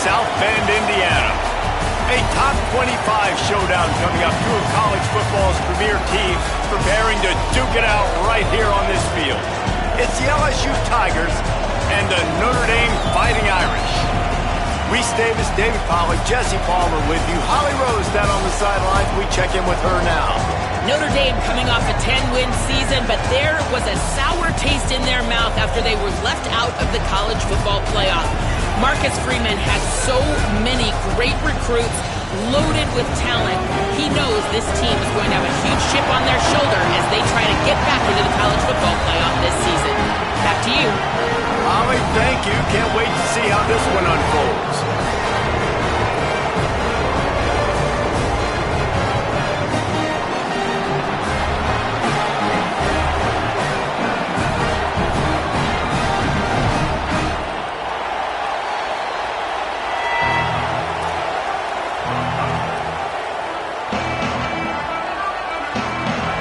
South Bend, Indiana. A top 25 showdown coming up. Two of college football's premier teams preparing to duke it out right here on this field. It's the LSU Tigers and the Notre Dame Fighting Irish. Reese Davis, David Pollack, Jesse Palmer with you. Holly Rose down on the sidelines. We check in with her now. Notre Dame coming off a 10-win season, but there was a sour taste in their mouth after they were left out of the college football playoff. Marcus Freeman has so many great recruits loaded with talent. He knows this team is going to have a huge chip on their shoulder as they try to get back into the college football playoff this season. Back to you. Holly, thank you. Can't wait to see how this one unfolds.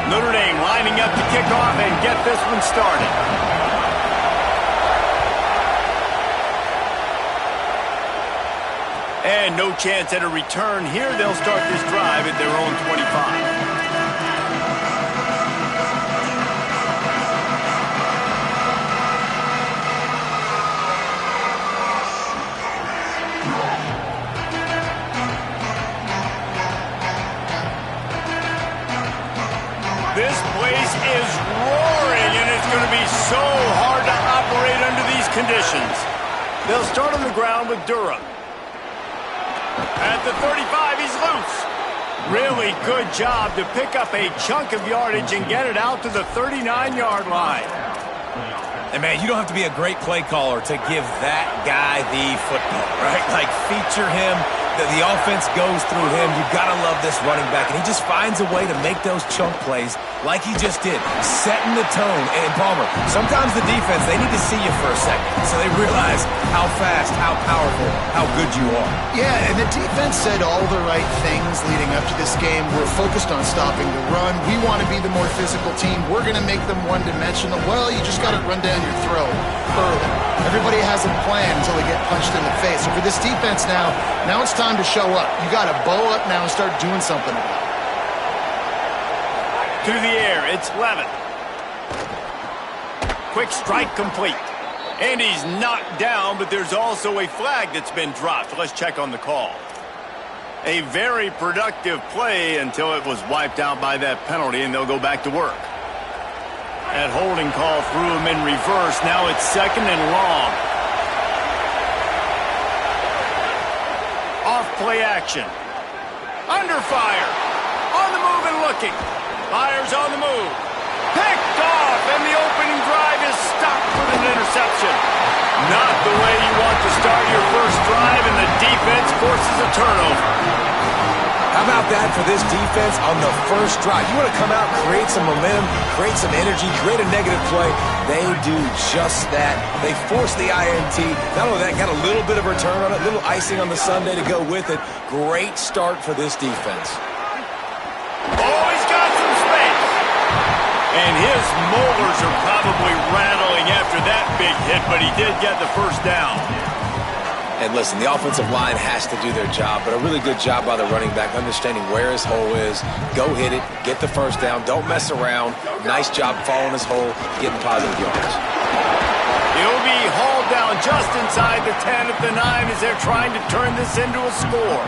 Notre Dame lining up to kick off and get this one started. And no chance at a return here. They'll start this drive at their own 25. This place is roaring, and it's going to be so hard to operate under these conditions. They'll start on the ground with Durham. At the 35, he's loose. Really good job to pick up a chunk of yardage and get it out to the 39-yard line. And, man, you don't have to be a great play caller to give that guy the football, right? Like, feature him. The offense goes through him. You've got to love this running back. And he just finds a way to make those chunk plays like he just did, setting the tone. And, Palmer, sometimes the defense, they need to see you for a second so they realize how fast, how powerful, how good you are. Yeah, and the defense said all the right things leading up to this game. We're focused on stopping the run. We want to be the more physical team. We're going to make them one-dimensional. Well, you just got to run down your throat early. Everybody has a plan until they get punched in the face. So for this defense now it's time to show up. You got to bow up now and start doing something about it. To the air, it's Levin. Quick strike complete. And he's knocked down, but there's also a flag that's been dropped. Let's check on the call. A very productive play until it was wiped out by that penalty, and they'll go back to work. That holding call threw him in reverse. Now it's second and long. Off play action. Under fire. On the move and looking. Fires on the move. Picked off, and the opening drive is stopped with an interception. Not the way you want to start your first drive, and the defense forces a turnover. How about that for this defense on the first drive? You want to come out, create some momentum, create some energy, create a negative play. They do just that. They force the INT. Not only that, got a little bit of return on it, a little icing on the sundae to go with it. Great start for this defense. Oh, he's got some space. And his molars are probably rattling after that big hit, but he did get the first down. And listen, the offensive line has to do their job, but a really good job by the running back, understanding where his hole is. Go hit it, get the first down, don't mess around. Nice job following his hole, getting positive yards. He'll be hauled down just inside the 10 at the 9 as they're trying to turn this into a score.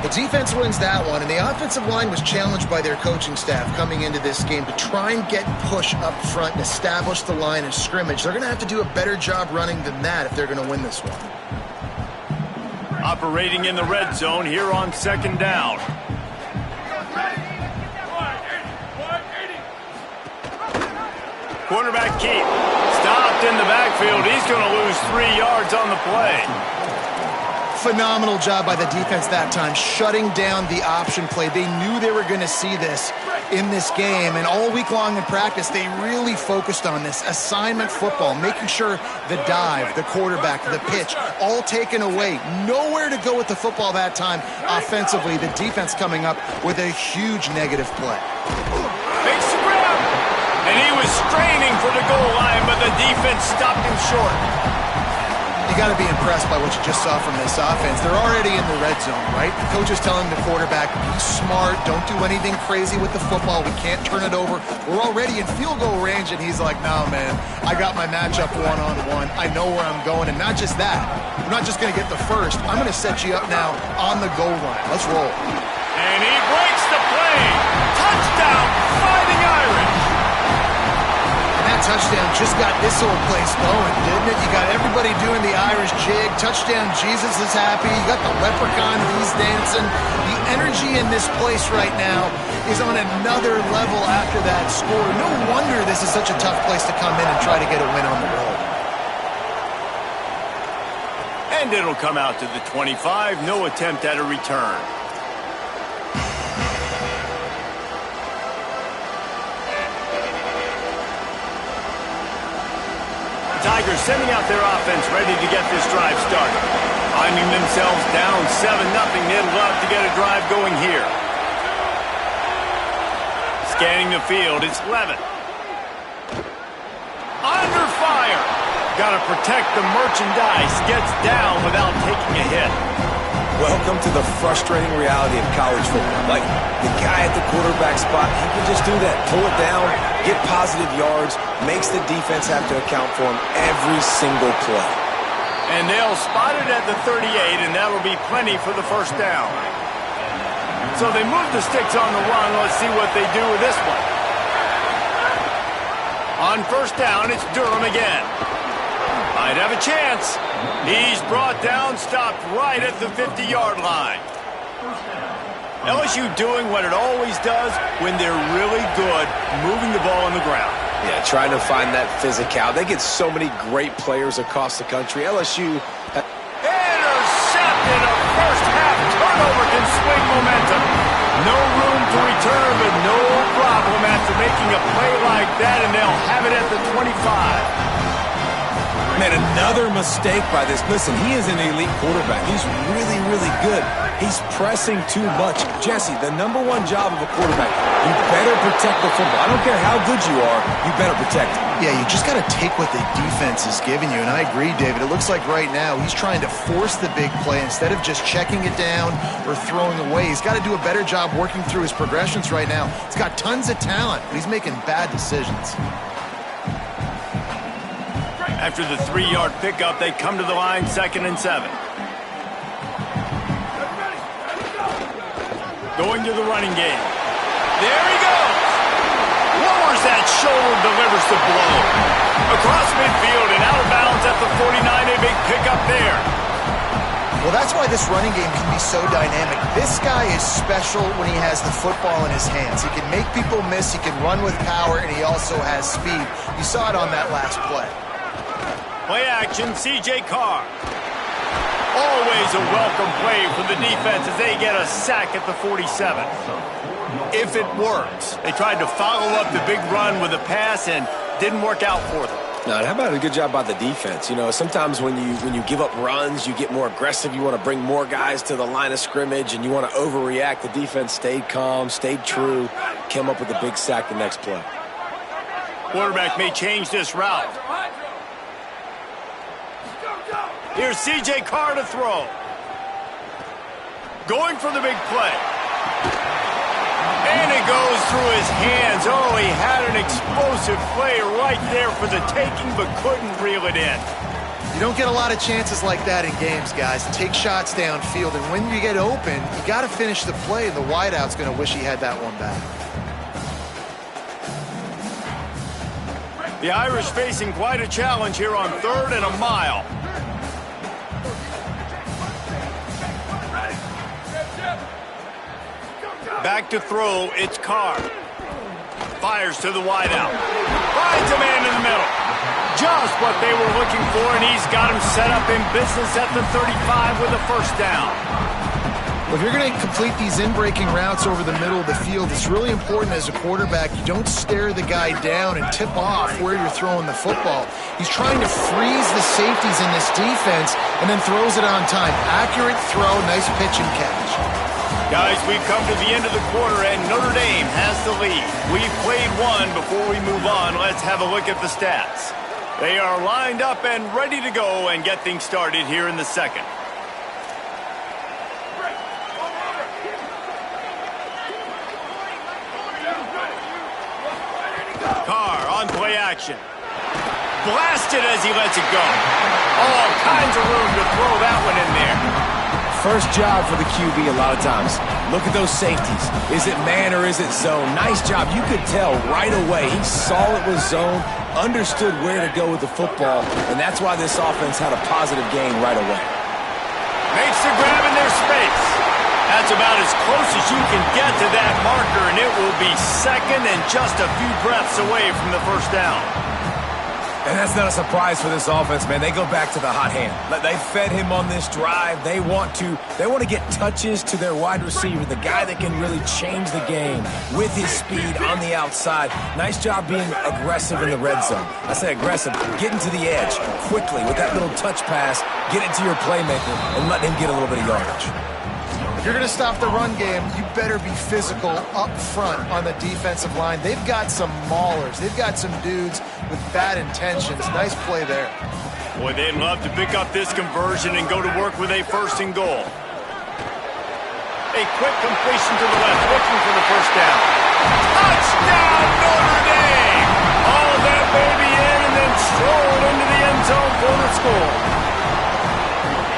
The defense wins that one, and the offensive line was challenged by their coaching staff coming into this game to try and get push up front and establish the line of scrimmage. They're going to have to do a better job running than that if they're going to win this one. Operating in the red zone here on second down. Quarterback keep. Stopped in the backfield. He's going to lose 3 yards on the play. Phenomenal job by the defense that time, shutting down the option play. They knew they were going to see this in this game, and all week long in practice, they really focused on this assignment football, making sure the dive, the quarterback, the pitch, all taken away. Nowhere to go with the football that time offensively. The defense coming up with a huge negative play. Makes the grab, and he was straining for the goal line, but the defense stopped him short. You got to be impressed by what you just saw from this offense. They're already in the red zone, right? The coach is telling the quarterback, be smart, don't do anything crazy with the football. We can't turn it over. We're already in field goal range, and he's like, no, man, I got my matchup one-on-one. I know where I'm going, and not just that. We're not just going to get the first. I'm going to set you up now on the goal line. Let's roll. And he breaks the play. Touchdown, Fighting Irish. That touchdown just got this old place going, didn't it? You got everybody doing the Irish jig. Touchdown, Jesus is happy. You got the leprechaun, he's dancing. The energy in this place right now is on another level after that score. No wonder this is such a tough place to come in and try to get a win on the road. And it'll come out to the 25. No attempt at a return. Tigers sending out their offense ready to get this drive started. Finding themselves down 7-0, they'd love to get a drive going here. Scanning the field, it's Levin. Under fire. Got to protect the merchandise. Gets down without taking a hit. Welcome to the frustrating reality of college football. Like, the guy at the quarterback spot, he can just do that. Pull it down, get positive yards, makes the defense have to account for him every single play. And they'll spot it at the 38, and that'll be plenty for the first down. So they move the sticks on the run. Let's see what they do with this one. On first down, it's Durham again. Might have a chance. He's brought down, stopped right at the 50-yard line. LSU doing what it always does when they're really good, moving the ball on the ground. Yeah, trying to find that physical. They get so many great players across the country. LSU... Intercepted. A first-half turnover can swing momentum. No room to return, but no problem after making a play like that, and they'll have it at the 25. Man, another mistake by this. Listen, he is an elite quarterback. He's really, really good. He's pressing too much. Jesse, the #1 job of a quarterback, you better protect the football. I don't care how good you are, you better protect it. Yeah, you just got to take what the defense is giving you, and I agree, David. It looks like right now he's trying to force the big play instead of just checking it down or throwing away. He's got to do a better job working through his progressions right now. He's got tons of talent, but he's making bad decisions. After the 3-yard pickup, they come to the line, 2nd and 7. Going to the running game. There he goes. Lowers that shoulder, delivers the blow. Across midfield and out of bounds at the 49, a big pickup there. Well, that's why this running game can be so dynamic. This guy is special when he has the football in his hands. He can make people miss, he can run with power, and he also has speed. You saw it on that last play. Play action, C.J. Carr. Always a welcome play for the defense as they get a sack at the 47. If it works. They tried to follow up the big run with a pass and didn't work out for them. No, how about a good job by the defense? You know, sometimes when you give up runs, you get more aggressive. You want to bring more guys to the line of scrimmage, and you want to overreact. The defense stayed calm, stayed true, came up with a big sack the next play. Quarterback may change this route. Here's C.J. Carr to throw. Going for the big play. And it goes through his hands. Oh, he had an explosive play right there for the taking, but couldn't reel it in. You don't get a lot of chances like that in games, guys. Take shots downfield, and when you get open, you got to finish the play. The wideout's going to wish he had that one back. The Irish facing quite a challenge here on 3rd and a mile. Back to throw, it's Carr. Fires to the wideout. Finds a man in the middle. Just what they were looking for, and he's got him set up in business at the 35 with a first down. Well, if you're going to complete these in-breaking routes over the middle of the field, it's really important as a quarterback you don't stare the guy down and tip off where you're throwing the football. He's trying to freeze the safeties in this defense and then throws it on time. Accurate throw, nice pitch and catch. Guys, we've come to the end of the quarter, and Notre Dame has the lead. We've played one before we move on. Let's have a look at the stats. They are lined up and ready to go and get things started here in the second. Carr on play action. Blasted as he lets it go. All kinds of room to throw that one in there. First job for the QB a lot of times. Look at those safeties. Is it man or is it zone? Nice job. You could tell right away. He saw it was zone, understood where to go with the football, and that's why this offense had a positive gain right away. Makes the grab in their space. That's about as close as you can get to that marker, and it will be second and just a few breaths away from the first down. And that's not a surprise for this offense, man. They go back to the hot hand. They fed him on this drive. They want to get touches to their wide receiver, the guy that can really change the game with his speed on the outside. Nice job being aggressive in the red zone. I say aggressive, getting to the edge quickly with that little touch pass, get it to your playmaker, and let him get a little bit of yardage. If you're going to stop the run game, you better be physical up front on the defensive line. They've got some maulers. They've got some dudes with bad intentions. Nice play there. Boy, they'd love to pick up this conversion and go to work with a first and goal. A quick completion to the left, looking for the first down. Touchdown, Notre Dame! All that baby in and then strolled into the end zone for the score.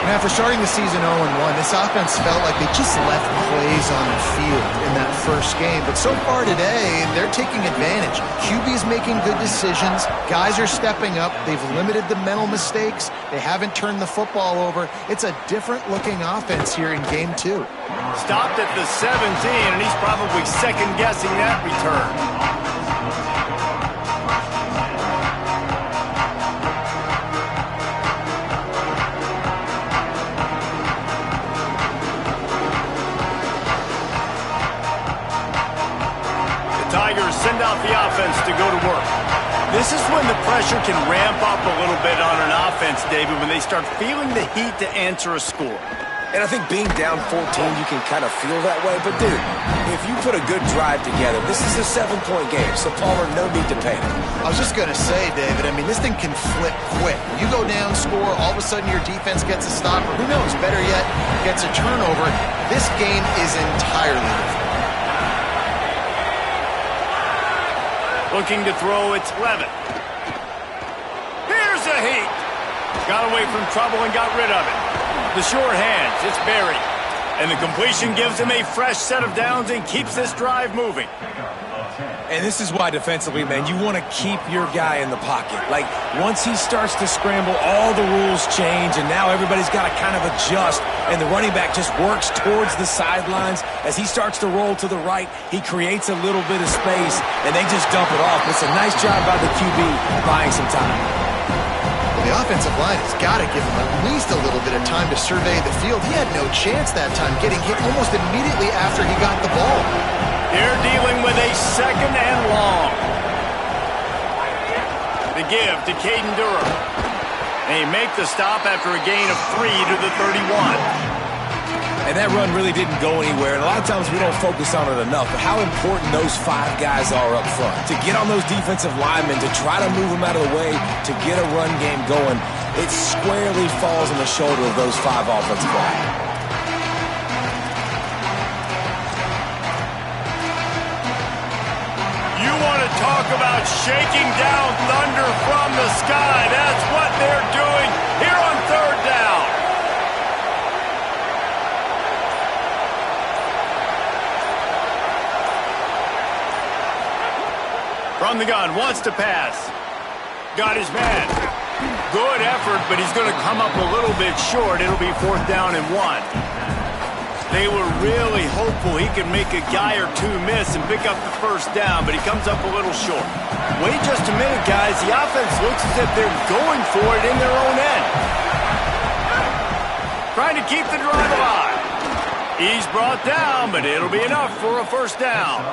And after starting the season 0-1, this offense felt like they just left plays on the field in that first game. But so far today, they're taking advantage. QB's making good decisions. Guys are stepping up. They've limited the mental mistakes. They haven't turned the football over. It's a different-looking offense here in Game 2. Stopped at the 17, and he's probably second-guessing that return. Tigers send out the offense to go to work. This is when the pressure can ramp up a little bit on an offense, David, when they start feeling the heat to answer a score. And I think being down 14, you can kind of feel that way. But, dude, if you put a good drive together, this is a 7-point game, so Palmer, no need to panic. I was just going to say, David, I mean, this thing can flip quick. You go down, score, all of a sudden your defense gets a stop, or who knows, better yet, gets a turnover. This game is entirely different. Looking to throw, it's Levitt. Here's a heat. Got away from trouble and got rid of it. The short hands, it's buried. And the completion gives him a fresh set of downs and keeps this drive moving. And this is why defensively, man, you want to keep your guy in the pocket. Like, once he starts to scramble, all the rules change, and now everybody's got to kind of adjust, and the running back just works towards the sidelines. As he starts to roll to the right, he creates a little bit of space, and they just dump it off. It's a nice job by the QB buying some time. The offensive line has got to give him at least a little bit of time to survey the field. He had no chance that time, getting hit almost immediately after he got the ball. They're dealing with a second and long. The give to Caden Durham. They make the stop after a gain of 3 to the 31. And that run really didn't go anywhere. And a lot of times we don't focus on it enough, but how important those 5 guys are up front. To get on those defensive linemen, to try to move them out of the way, to get a run game going, it squarely falls on the shoulder of those 5 offensive linemen. You want to talk about shaking down thunder from the sky. That's what they're doing here on third down. From the gun, wants to pass. Got his man. Good effort, but he's going to come up a little bit short. It'll be 4th down and 1. They were really hopeful he could make a guy or 2 miss and pick up the first down, but he comes up a little short. Wait just a minute, guys. The offense looks as if they're going for it in their own end. Trying to keep the drive alive. He's brought down, but it'll be enough for a first down.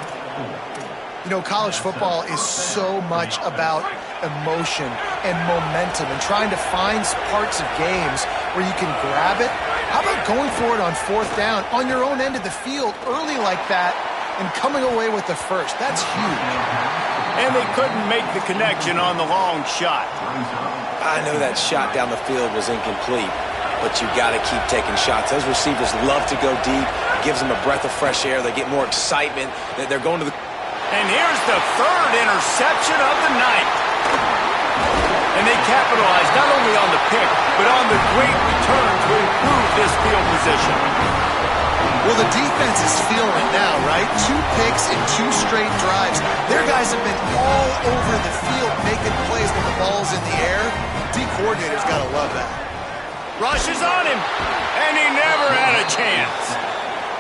You know, college football is so much about emotion and momentum and trying to find parts of games where you can grab it. How about going for it on 4th down on your own end of the field early like that and coming away with the first. That's huge. And they couldn't make the connection on the long shot. I know that shot down the field was incomplete, but you got to keep taking shots. Those receivers love to go deep. It gives them a breath of fresh air. They get more excitement. They're going to the... And here's the third interception of the night. And they capitalized not only on the pick, but on the great return to improve this field position. Well, the defense is feeling it now, right? 2 picks in 2 straight drives. Their guys have been all over the field making plays when the ball's in the air. D coordinator's got to love that. Rushes on him, and he never had a chance.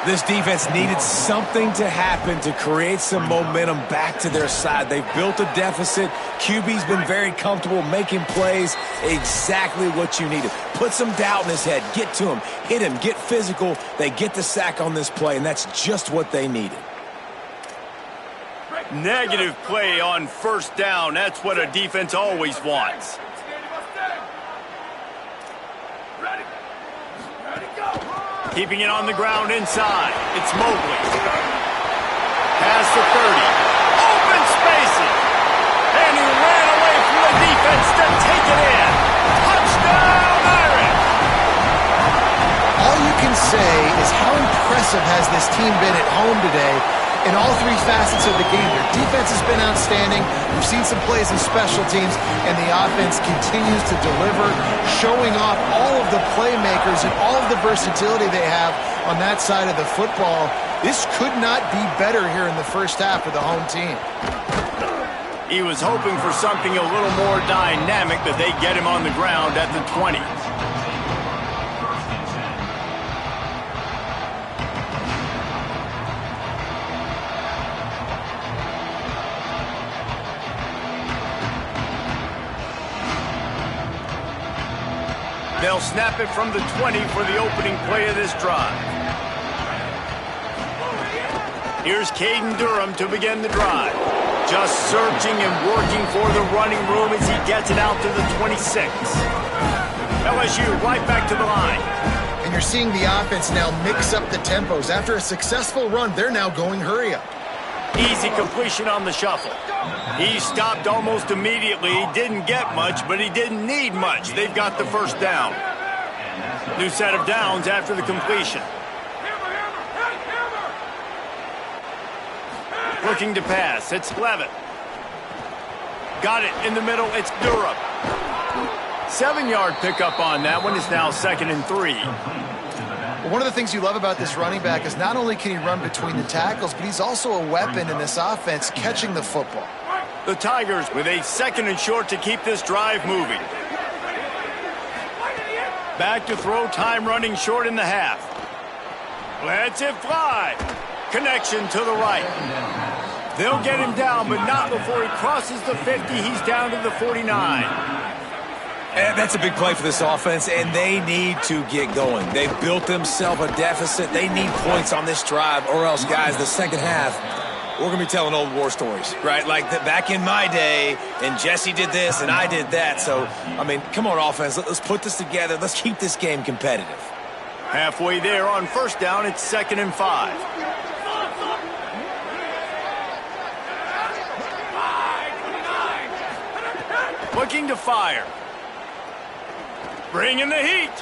This defense needed something to happen to create some momentum back to their side. They've built a deficit. QB's been very comfortable making plays. Exactly what you needed. Put some doubt in his head. Get to him. Hit him. Get physical. They get the sack on this play, and that's just what they needed. Negative play on first down. That's what a defense always wants. Keeping it on the ground inside. It's Mobley. Past the 30. Open spaces. And he ran away from the defense to take it in. Touchdown, Irish! All you can say is how impressive has this team been at home today in all 3 facets of the game. Their defense has been outstanding. We've seen some plays in special teams, and the offense continues to deliver, showing off all of the playmakers and all of the versatility they have on that side of the football. This could not be better here in the first half for the home team. He was hoping for something a little more dynamic, but they get him on the ground at the 20. They'll snap it from the 20 for the opening play of this drive. Here's Caden Durham to begin the drive. Just searching and working for the running room as he gets it out to the 26. LSU right back to the line. And you're seeing the offense now mix up the tempos. After a successful run, they're now going hurry up. Easy completion on the shuffle. He stopped almost immediately. He didn't get much, but he didn't need much. They've got the first down. New set of downs after the completion. Looking to pass. It's Levitt. Got it in the middle. It's Durham. 7-yard pickup on that one. Is now 2nd and 3. One of the things you love about this running back is not only can he run between the tackles, but he's also a weapon in this offense catching the football. The Tigers with a 2nd and short to keep this drive moving. Back to throw, time running short in the half. Lets it fly. Connection to the right. They'll get him down, but not before he crosses the 50. He's down to the 49. And that's a big play for this offense, and they need to get going. They've built themselves a deficit. They need points on this drive, or else, guys, the second half, we're going to be telling old war stories, right? Like back in my day, and Jesse did this, and I did that. So, I mean, come on, offense. Let's put this together. Let's keep this game competitive. Halfway there on first down, it's 2nd and 5. Looking to fire. Bringing the heat.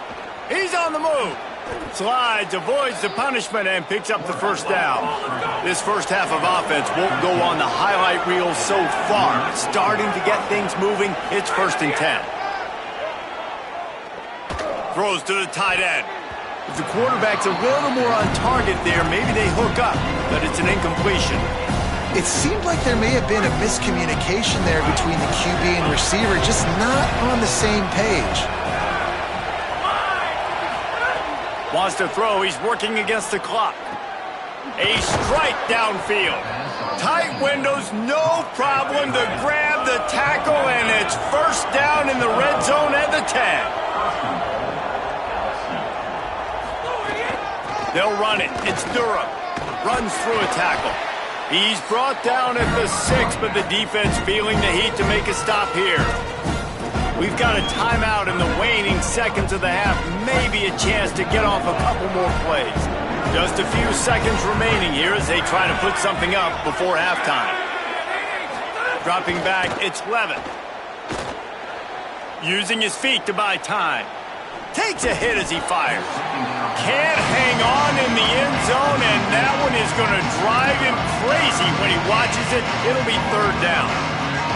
He's on the move. Slides, avoids the punishment, and picks up the first down. This first half of offense won't go on the highlight reel so far. Starting to get things moving. It's 1st and 10. Throws to the tight end. If the quarterback's a little more on target there, maybe they hook up, but it's an incompletion. It seemed like there may have been a miscommunication there between the QB and receiver, just not on the same page. Wants to throw. He's working against the clock. A strike downfield. Tight windows, no problem to grab the tackle, and it's first down in the red zone at the 10. They'll run it. It's Durham. Runs through a tackle. He's brought down at the 6, but the defense feeling the heat to make a stop here. We've got a timeout in the waning seconds of the half. Maybe a chance to get off a couple more plays. Just a few seconds remaining here as they try to put something up before halftime. Dropping back, it's Levin. Using his feet to buy time. Takes a hit as he fires. Can't hang on in the end zone, and that one is going to drive him crazy when he watches it. It'll be third down.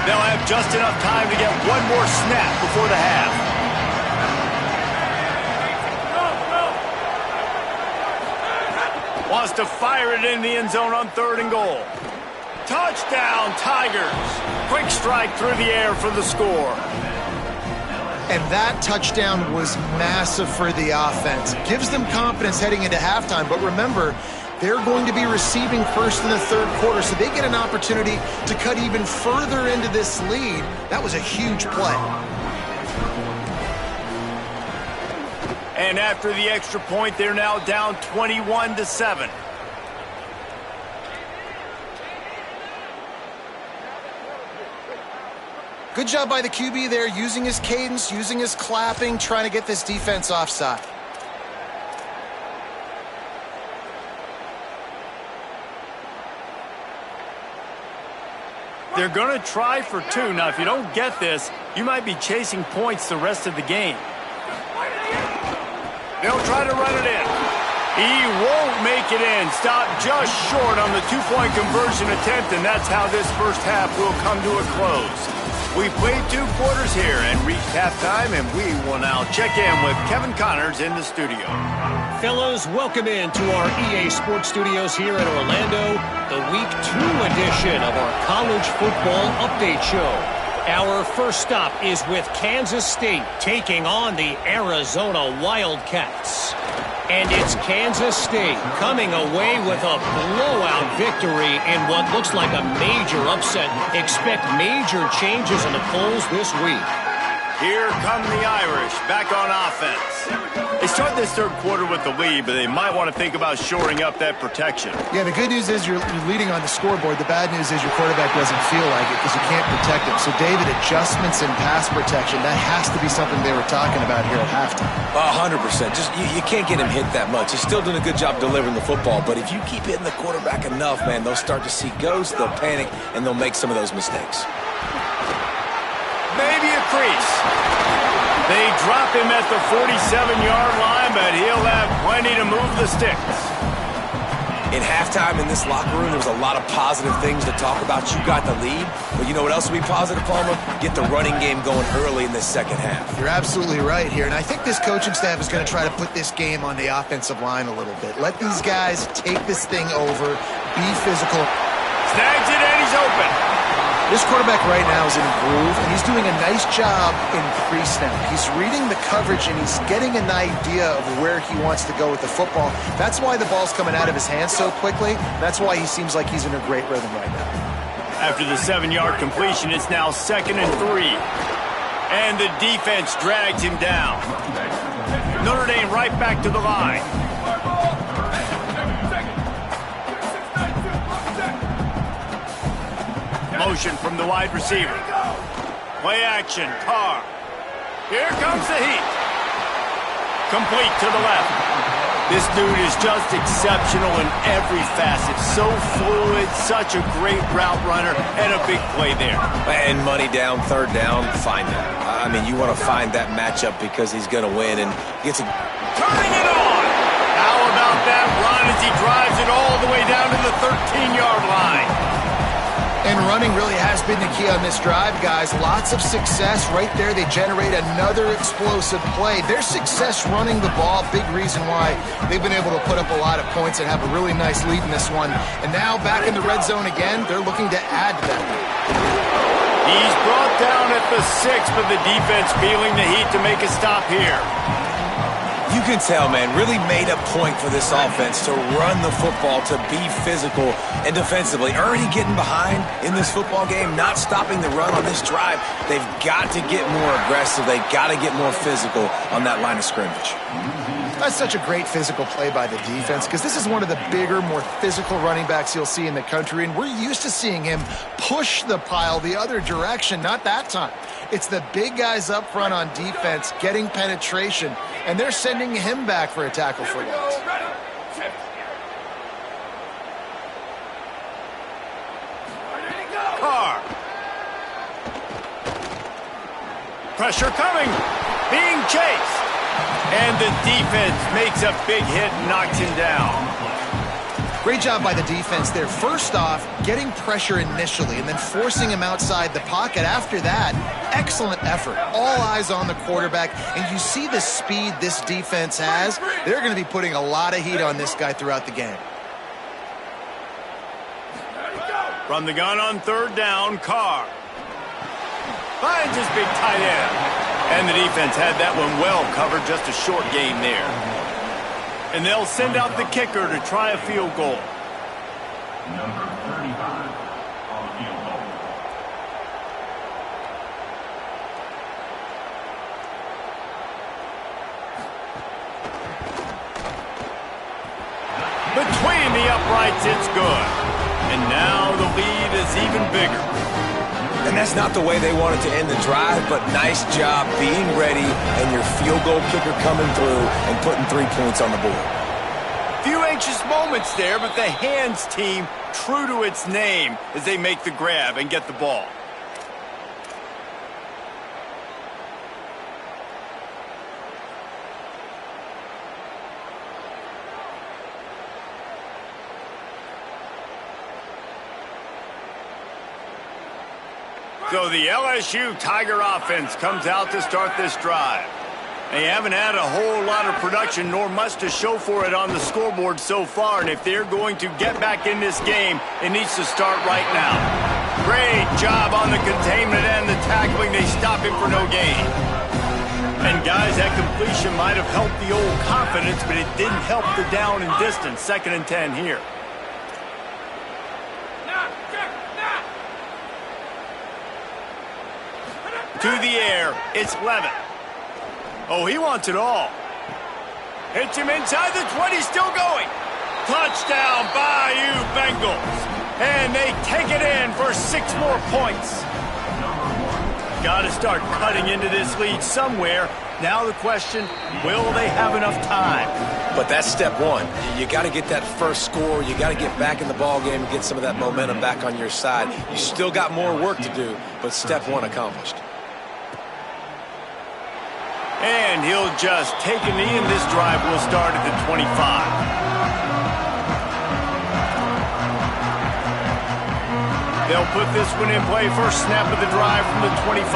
They'll have just enough time to get one more snap before the half. Wants to fire it in the end zone on 3rd and goal. Touchdown, Tigers. Quick strike through the air for the score. And that touchdown was massive for the offense. Gives them confidence heading into halftime. But remember, they're going to be receiving first in the 3rd quarter, so they get an opportunity to cut even further into this lead. That was a huge play. And after the extra point, they're now down 21-7. Good job by the QB there, using his cadence, using his clapping, trying to get this defense offside. They're going to try for 2. Now, if you don't get this, you might be chasing points the rest of the game. They'll try to run it in. He won't make it in. Stopped just short on the 2-point conversion attempt, and that's how this first half will come to a close. We played 2 quarters here and reached halftime, and we will now check in with Kevin Connors in the studio. Fellas, welcome in to our EA Sports Studios here in Orlando, the Week 2 edition of our College Football Update Show. Our first stop is with Kansas State taking on the Arizona Wildcats. And it's Kansas State coming away with a blowout victory in what looks like a major upset. Expect major changes in the polls this week. Here come the Irish, back on offense. They start this 3rd quarter with the lead, but they might want to think about shoring up that protection. Yeah, the good news is you're leading on the scoreboard. The bad news is your quarterback doesn't feel like it because you can't protect him. So, David, adjustments in pass protection, that has to be something they were talking about here at halftime. 100%. Just you can't get him hit that much. He's still doing a good job delivering the football, but if you keep hitting the quarterback enough, man, they'll start to see ghosts, they'll panic, and they'll make some of those mistakes. Maybe a crease. They drop him at the 47-yard line, but he'll have plenty to move the sticks. In halftime in this locker room, there was a lot of positive things to talk about. You got the lead, but you know what else will be positive, Palmer? Get the running game going early in the second half. You're absolutely right here, and I think this coaching staff is going to try to put this game on the offensive line a little bit. Let these guys take this thing over, be physical. Snags it, and he's open. This quarterback right now is in a groove, and he's doing a nice job in pre-snap. He's reading the coverage, and he's getting an idea of where he wants to go with the football. That's why the ball's coming out of his hands so quickly. That's why he seems like he's in a great rhythm right now. After the 7-yard completion, it's now 2nd and 3. And the defense drags him down. Notre Dame right back to the line. Motion from the wide receiver. Play action, Carr. Here comes the heat. Complete to the left. This dude is just exceptional in every facet. So fluid, such a great route runner, and a big play there. And money down, 3rd down, find him. I mean, you want to find that matchup because he's going to win and gets a... Turning it on! How about that run as he drives it all the way down to the 13-yard line? And running really has been the key on this drive, guys. Lots of success right there. They generate another explosive play. Their success running the ball, big reason why they've been able to put up a lot of points and have a really nice lead in this one. And now back in the red zone again, they're looking to add to that. He's brought down at the 6, but the defense feeling the heat to make a stop here. You can tell, man, really made a point for this offense to run the football, to be physical and defensively. Already getting behind in this football game, not stopping the run on this drive. They've got to get more aggressive. They've got to get more physical on that line of scrimmage. That's such a great physical play by the defense because this is one of the bigger, more physical running backs you'll see in the country, and we're used to seeing him push the pile the other direction. Not that time. It's the big guys up front on defense getting penetration, and they're sending him back for a tackle for loss. Carr. Pressure coming. Being chased. And the defense makes a big hit and knocks him down. Great job by the defense there. First off, getting pressure initially and then forcing him outside the pocket. After that, excellent effort. All eyes on the quarterback. And you see the speed this defense has. They're going to be putting a lot of heat on this guy throughout the game. From the gun on third down, Carr. Finds his big tight end. And the defense had that one well covered, just a short game there. And they'll send out the kicker to try a field goal. Number 35 on the field goal. Between the uprights, it's good. And now the lead is even bigger. And that's not the way they wanted to end the drive, but nice job being ready and your field goal kicker coming through and putting 3 points on the board. Few anxious moments there, but the hands team true to its name as they make the grab and get the ball. So the LSU Tiger offense comes out to start this drive. They haven't had a whole lot of production nor much to show for it on the scoreboard so far, and if they're going to get back in this game, it needs to start right now. Great job on the containment and the tackling. They stop him for no gain. And guys, that completion might have helped the old confidence, but it didn't help the down and distance. 2nd and 10 here. To the air, it's Levitt. Oh, he wants it all. Hits him inside the 20, still going. Touchdown, Bayou Bengals. And they take it in for 6 more points. Got to start cutting into this lead somewhere. Now the question, will they have enough time? But that's step one. You got to get that first score. You got to get back in the ball game and get some of that momentum back on your side. You still got more work to do, but step one accomplished. And he'll just take a knee, and this drive will start at the 25. They'll put this one in play. First snap of the drive from the 25.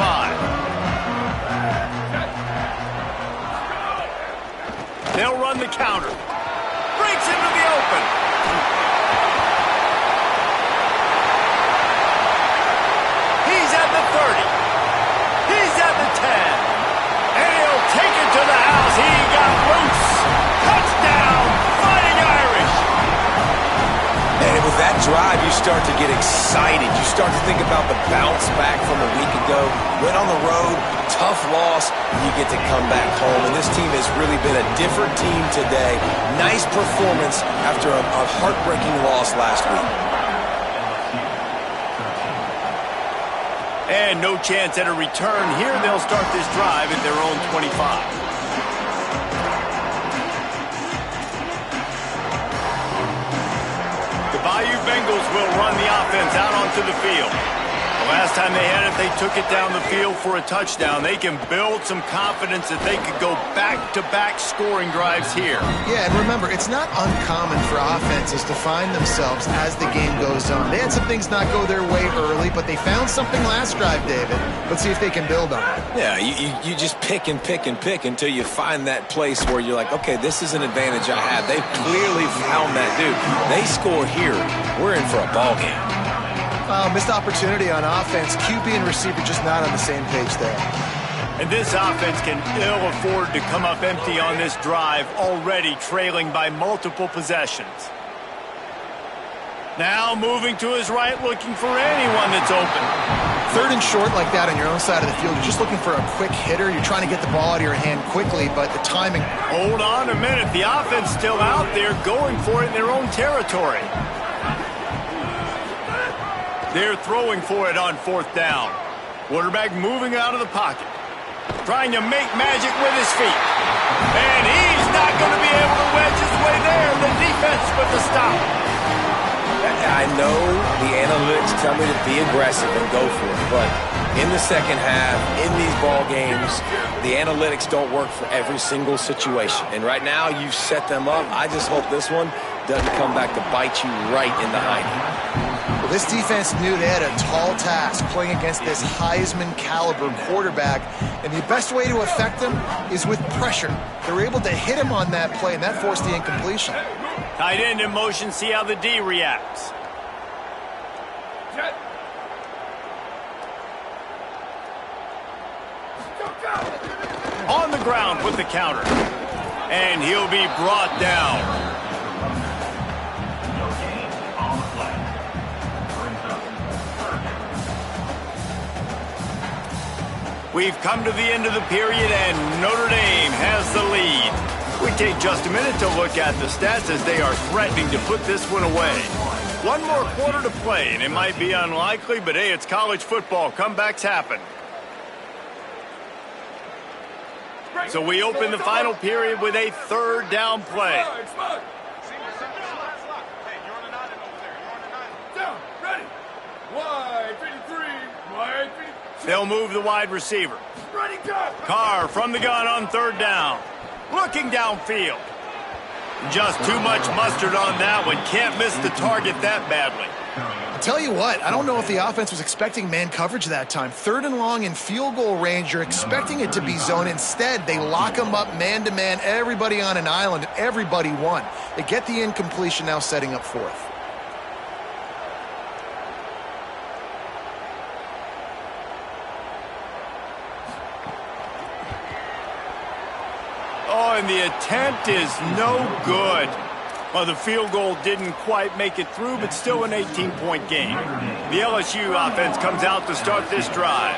They'll run the counter. Breaks into the open. He's at the 30. He's at the 10. And he'll take it to the house. He got loose. Touchdown, Fighting Irish. And with that drive, you start to get excited. You start to think about the bounce back from a week ago. Went on the road, tough loss, and you get to come back home. And this team has really been a different team today. Nice performance after a heartbreaking loss last week. And no chance at a return here. They'll start this drive at their own 25. The Bayou Bengals will run the offense out onto the field. The last time they had it, they took it down the field for a touchdown. They can build some confidence that they could go back-to-back scoring drives here. Yeah, and remember, it's not uncommon for offenses to find themselves as the game goes on. They had some things not go their way early, but they found something last drive, David. Let's see if they can build on it. Yeah, you just pick and pick and pick until you find that place where you're like, okay, this is an advantage I have. They clearly found that, dude. They score here. We're in for a ball game. Missed opportunity on offense. QB and receiver just not on the same page there. And this offense can ill afford to come up empty on this drive, already trailing by multiple possessions. Now moving to his right, looking for anyone that's open. 3rd and short like that on your own side of the field. You're just looking for a quick hitter. You're trying to get the ball out of your hand quickly, but the timing. Hold on a minute. The offense still out there going for it in their own territory. They're throwing for it on 4th down. Quarterback moving out of the pocket. Trying to make magic with his feet. And he's not going to be able to wedge his way there. The defense with the stop. I know the analytics tell me to be aggressive and go for it, but in the second half, in these ball games, the analytics don't work for every single situation. And right now, you've set them up. I just hope this one doesn't come back to bite you right in the hind. Well, this defense knew they had a tall task playing against this Heisman caliber quarterback, and the best way to affect him is with pressure. They were able to hit him on that play, and that forced the incompletion. Tight end in motion, see how the D reacts. On the ground with the counter. And he'll be brought down. We've come to the end of the period, and Notre Dame has the lead. We take just a minute to look at the stats as they are threatening to put this one away. One more quarter to play, and it might be unlikely, but hey, it's college football. Comebacks happen. So we open the final period with a third down play. They'll move the wide receiver. Carr from the gun on third down. Looking downfield. Just too much mustard on that one. Can't miss the target that badly. I'll tell you what, I don't know if the offense was expecting man coverage that time. Third and long in field goal range, you're expecting it to be zone. Instead, they lock them up man-to-man, everybody on an island, everybody won. They get the incompletion, now setting up fourth. Oh, and the attempt is no good. Well, the field goal didn't quite make it through, but still an 18-point game. The LSU offense comes out to start this drive.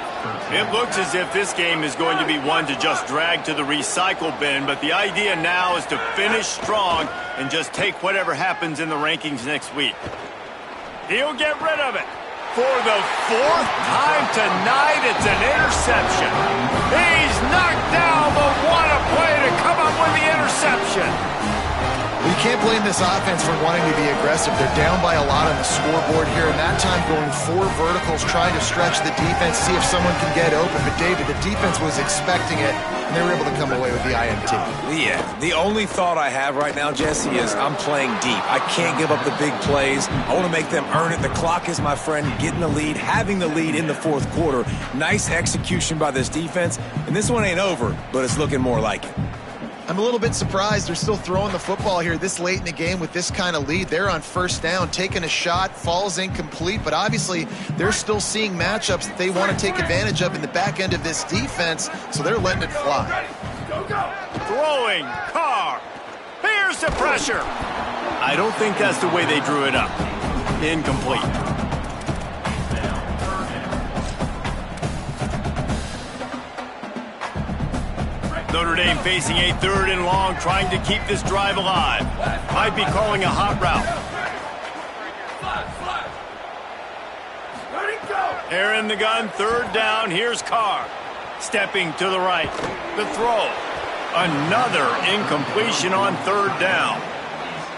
It looks as if this game is going to be one to just drag to the recycle bin, but the idea now is to finish strong and just take whatever happens in the rankings next week. He'll get rid of it. For the fourth time tonight, it's an interception. He's knocked down, but what a play to come up with the interception. You can't blame this offense for wanting to be aggressive. They're down by a lot on the scoreboard here, and that time going four verticals, trying to stretch the defense, see if someone can get open. But, David, the defense was expecting it, and they were able to come away with the INT. Yeah, the only thought I have right now, Jesse, is I'm playing deep. I can't give up the big plays. I want to make them earn it. The clock is my friend, getting the lead, having the lead in the fourth quarter. Nice execution by this defense, and this one ain't over, but it's looking more like it. I'm a little bit surprised they're still throwing the football here this late in the game with this kind of lead. They're on first down, taking a shot, falls incomplete, but obviously they're still seeing matchups that they want to take advantage of in the back end of this defense, so they're letting it fly. Throwing, Carr. Here's the pressure. I don't think that's the way they drew it up. Incomplete. Notre Dame facing a third and long, trying to keep this drive alive. Might be calling a hot route. Here in the gun, third down. Here's Carr. Stepping to the right. The throw. Another incompletion on third down.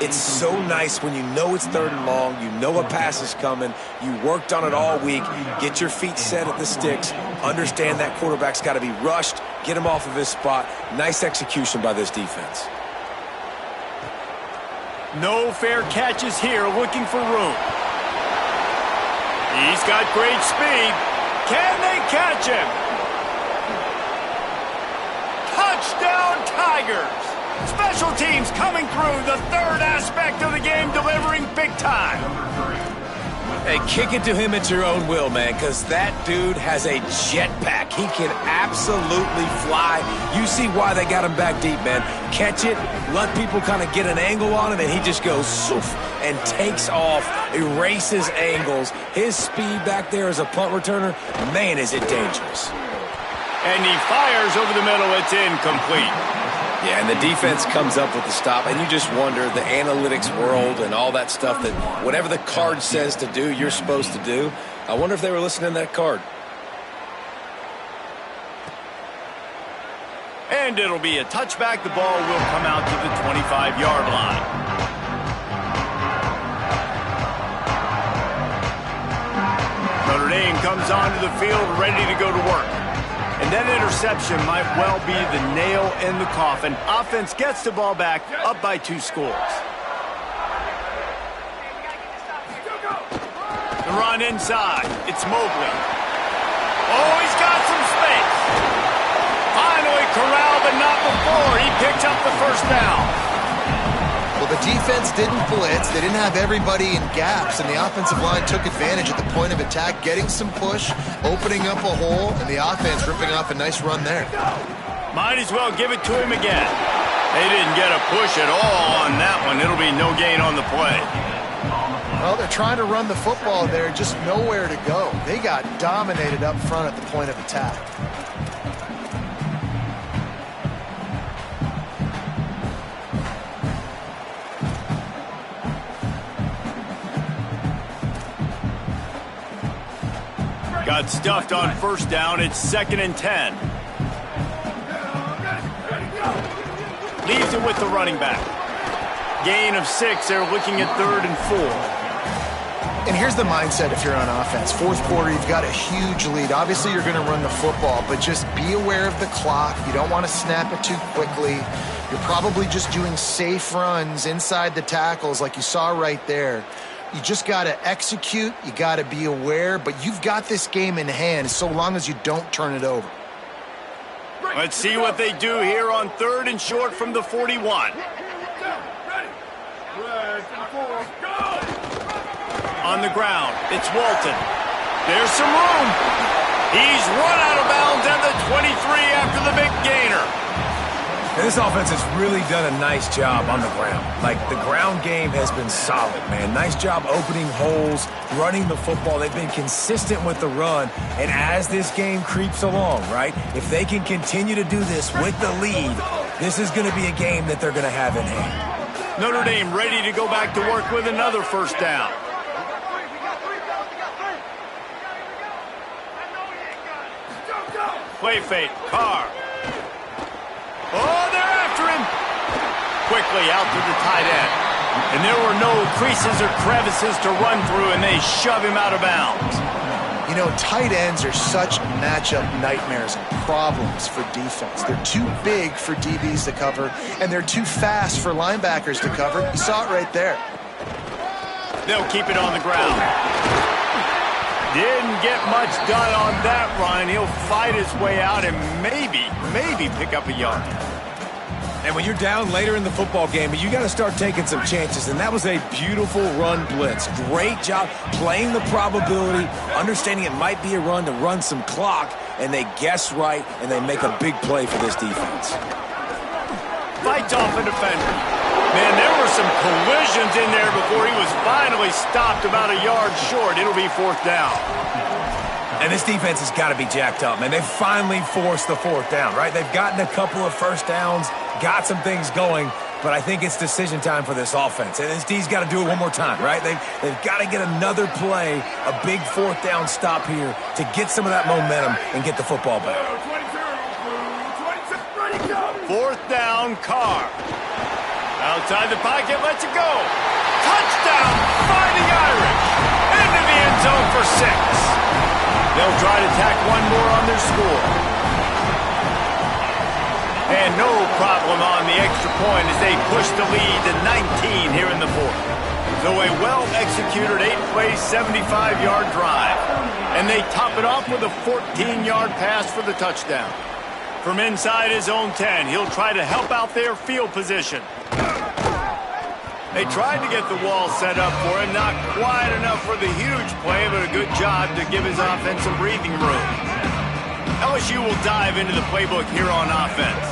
It's so nice when you know it's third and long, you know a pass is coming, you worked on it all week, get your feet set at the sticks, understand that quarterback's got to be rushed, get him off of his spot. Nice execution by this defense. No fair catches here, looking for room. He's got great speed. Can they catch him? Touchdown, Tigers! Special teams coming through, the third aspect of the game, delivering big time. Hey, kick it to him at your own will, man, because that dude has a jetpack. He can absolutely fly. You see why they got him back deep, man. Catch it, let people kind of get an angle on him, and he just goes soof and takes off, erases angles. His speed back there as a punt returner, man, is it dangerous. And he fires over the middle. It's incomplete. Yeah, and the defense comes up with the stop, and you just wonder, the analytics world and all that stuff, that whatever the card says to do, you're supposed to do. I wonder if they were listening to that card. And it'll be a touchback. The ball will come out to the 25-yard line. Dame comes onto the field ready to go to work. And that interception might well be the nail in the coffin. Offense gets the ball back, up by 2 scores. The run inside. It's Mobley. Oh, he's got some space. Finally corralled, but not before. He picks up the first down. Well, the defense didn't blitz. They didn't have everybody in gaps, and the offensive line took advantage at the point of attack, getting some push, opening up a hole, and the offense ripping off a nice run there. Might as well give it to him again. They didn't get a push at all on that one. It'll be no gain on the play. Well, they're trying to run the football there, just nowhere to go. They got dominated up front at the point of attack. Got stuffed on first down. It's 2nd and 10. Leaves it with the running back. Gain of 6. They're looking at 3rd and 4. And here's the mindset if you're on offense. 4th quarter, you've got a huge lead. Obviously, you're going to run the football, but just be aware of the clock. You don't want to snap it too quickly. You're probably just doing safe runs inside the tackles like you saw right there. You just got to execute, you got to be aware, but you've got this game in hand so long as you don't turn it over. Let's see what they do here on 3rd and short from the 41. On the ground, it's Walton. There's some room. He's run out of bounds at the 23 after the big gainer. And this offense has really done a nice job on the ground. Like, the ground game has been solid, man. Nice job opening holes, running the football. They've been consistent with the run. And as this game creeps along, right, if they can continue to do this with the lead, this is going to be a game that they're going to have in hand. Notre Dame ready to go back to work with another first down. Play fake, Carr. Oh, they're after him. Quickly out to the tight end. And there were no creases or crevices to run through, and they shove him out of bounds. You know, tight ends are such matchup nightmares and problems for defense. They're too big for DBs to cover, and they're too fast for linebackers to cover. You saw it right there. They'll keep it on the ground. Didn't get much done on that run. He'll fight his way out and maybe pick up a yard. And when you're down later in the football game, you got to start taking some chances. And that was a beautiful run blitz. Great job playing the probability, understanding it might be a run to run some clock, and they guess right, and they make a big play for this defense. Fights off a defender. Man, there were some collisions in there before he was finally stopped about a yard short. It'll be 4th down. And this defense has got to be jacked up, man. They've finally forced the 4th down, right? They've gotten a couple of first downs, got some things going, but I think it's decision time for this offense. And this D's got to do it one more time, right? They've got to get another play, a big 4th down stop here to get some of that momentum and get the football back. 4th down, Carr. Outside the pocket, lets it go. Touchdown, Fighting Irish. Into the end zone for 6. They'll try to tack one more on their score. And no problem on the extra point as they push the lead to 19 here in the 4th. So a well-executed 8-play, 75-yard drive. And they top it off with a 14-yard pass for the touchdown. From inside his own 10, he'll try to help out their field position. They tried to get the wall set up for him, not quite enough for the huge play, but a good job to give his offense some breathing room. LSU will dive into the playbook here on offense.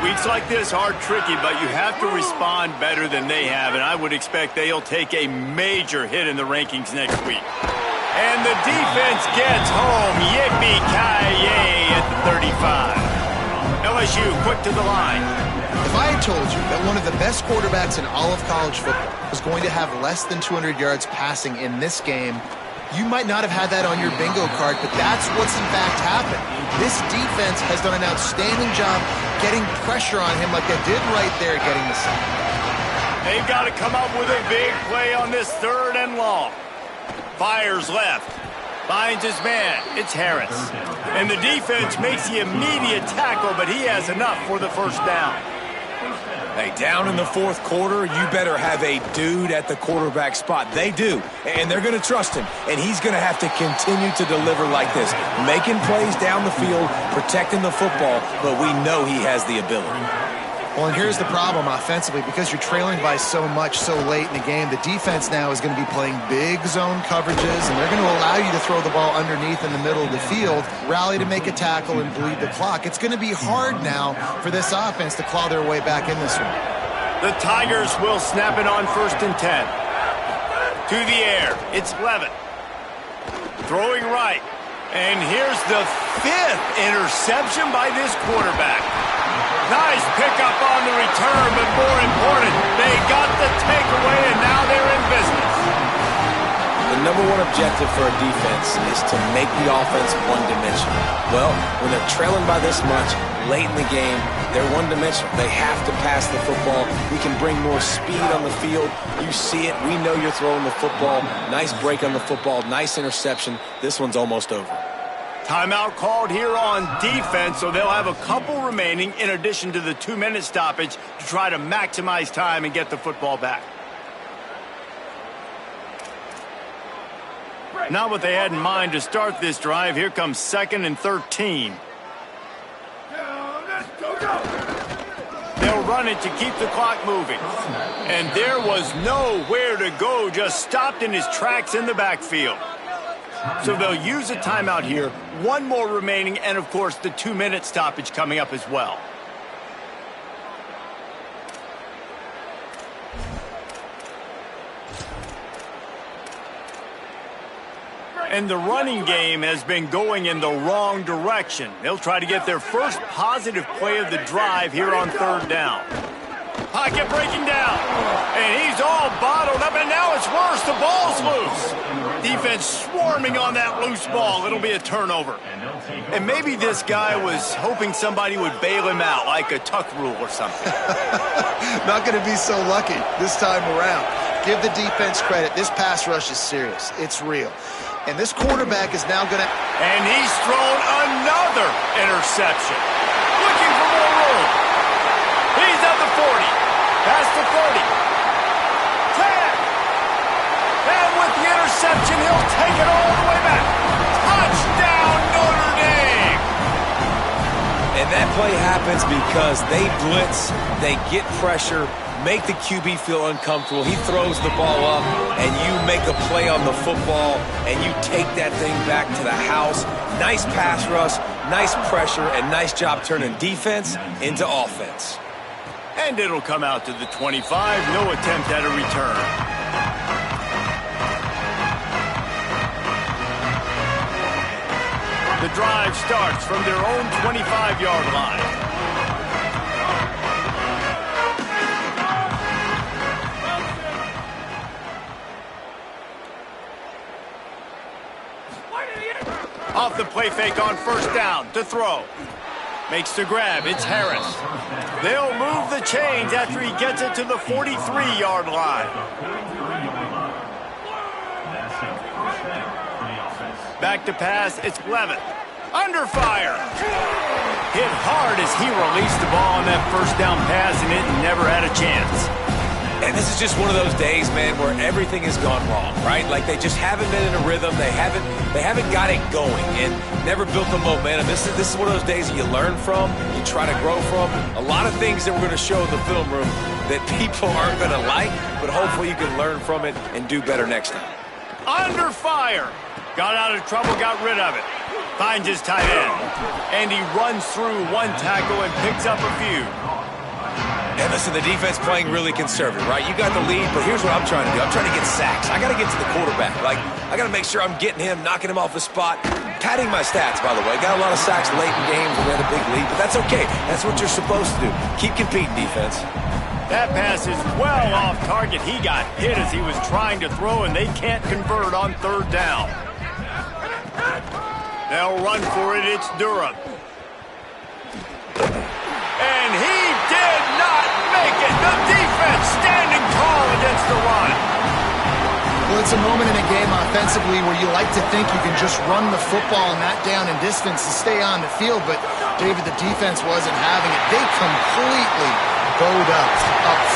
Weeks like this are tricky, but you have to respond better than they have, and I would expect they'll take a major hit in the rankings next week. And the defense gets home. Yippee-ki-yay at the 35. LSU quick to the line. If I had told you that one of the best quarterbacks in all of college football was going to have less than 200 yards passing in this game, you might not have had that on your bingo card, but that's what's in fact happened. This defense has done an outstanding job getting pressure on him like they did right there getting the sack. They've got to come up with a big play on this 3rd and long. Fires left. Finds his man. It's Harris. And the defense makes the immediate tackle, but he has enough for the first down. Hey, down in the fourth quarter, you better have a dude at the quarterback spot. They do, and they're going to trust him. And he's going to have to continue to deliver like this, making plays down the field, protecting the football, but we know he has the ability. Well, and here's the problem offensively. Because you're trailing by so much so late in the game, the defense now is going to be playing big zone coverages, and they're going to allow you to throw the ball underneath in the middle of the field, rally to make a tackle, and bleed the clock. It's going to be hard now for this offense to claw their way back in this one. The Tigers will snap it on 1st and 10. To the air. It's Levitt. Throwing right. And here's the 5th interception by this quarterback. Nice pickup on the return, but more important, they got the takeaway, and now they're in business. The number one objective for a defense is to make the offense one-dimensional. Well, when they're trailing by this much, late in the game, they're one-dimensional. They have to pass the football. We can bring more speed on the field. You see it. We know you're throwing the football. Nice break on the football. Nice interception. This one's almost over. Timeout called here on defense, so they'll have a couple remaining in addition to the 2-minute stoppage to try to maximize time and get the football back. Not what they had in mind to start this drive. Here comes 2nd and 13. They'll run it to keep the clock moving. And there was nowhere to go, just stopped in his tracks in the backfield. So they'll use a timeout here. One more remaining, and of course the 2-minute stoppage coming up as well. And the running game has been going in the wrong direction. They'll try to get their first positive play of the drive here on 3rd down. Pocket breaking down. And he's all bottled up, and now it's worse. The ball's loose. Defense swarming on that loose ball. It'll be a turnover. And maybe this guy was hoping somebody would bail him out, like a tuck rule or something. Not going to be so lucky this time around. Give the defense credit. This pass rush is serious. It's real. And this quarterback is now going to... And he's thrown another interception. Looking for more room. He's at the 40. Past the 30. 10. And with the interception, he'll take it all the way back. Touchdown, Notre Dame. And that play happens because they blitz, they get pressure, make the QB feel uncomfortable. He throws the ball up, and you make a play on the football, and you take that thing back to the house. Nice pass rush, nice pressure, and nice job turning defense into offense. And it'll come out to the 25. No attempt at a return. The drive starts from their own 25-yard line. Off the play fake on 1st down to throw. Makes the grab. It's Harris. They'll move the chains after he gets it to the 43-yard line. Back to pass. It's Levitt. Under fire. Hit hard as he released the ball on that 1st down pass, and it never had a chance. And this is just one of those days, man, where everything has gone wrong, right? Like they just haven't been in a rhythm. They haven't got it going and never built the momentum. This is one of those days that you learn from, you try to grow from. A lot of things that we're going to show in the film room that people aren't going to like, but hopefully you can learn from it and do better next time. Under fire. Got out of trouble, got rid of it. Finds his tight end. And he runs through one tackle and picks up a few. And listen, the defense playing really conservative, right? You got the lead, but here's what I'm trying to do. I'm trying to get sacks. I got to get to the quarterback. Like, I got to make sure I'm getting him, knocking him off the spot. Padding my stats, by the way. Got a lot of sacks late in games when we had a big lead, but that's okay. That's what you're supposed to do. Keep competing, defense. That pass is well off target. He got hit as he was trying to throw, and they can't convert on 3rd down. They'll run for it. It's Durham. And he did not make it. The defense standing tall against the run. Well, it's a moment in a game offensively where you like to think you can just run the football and that down and distance to stay on the field, but David, the defense wasn't having it. They completely bowed up front.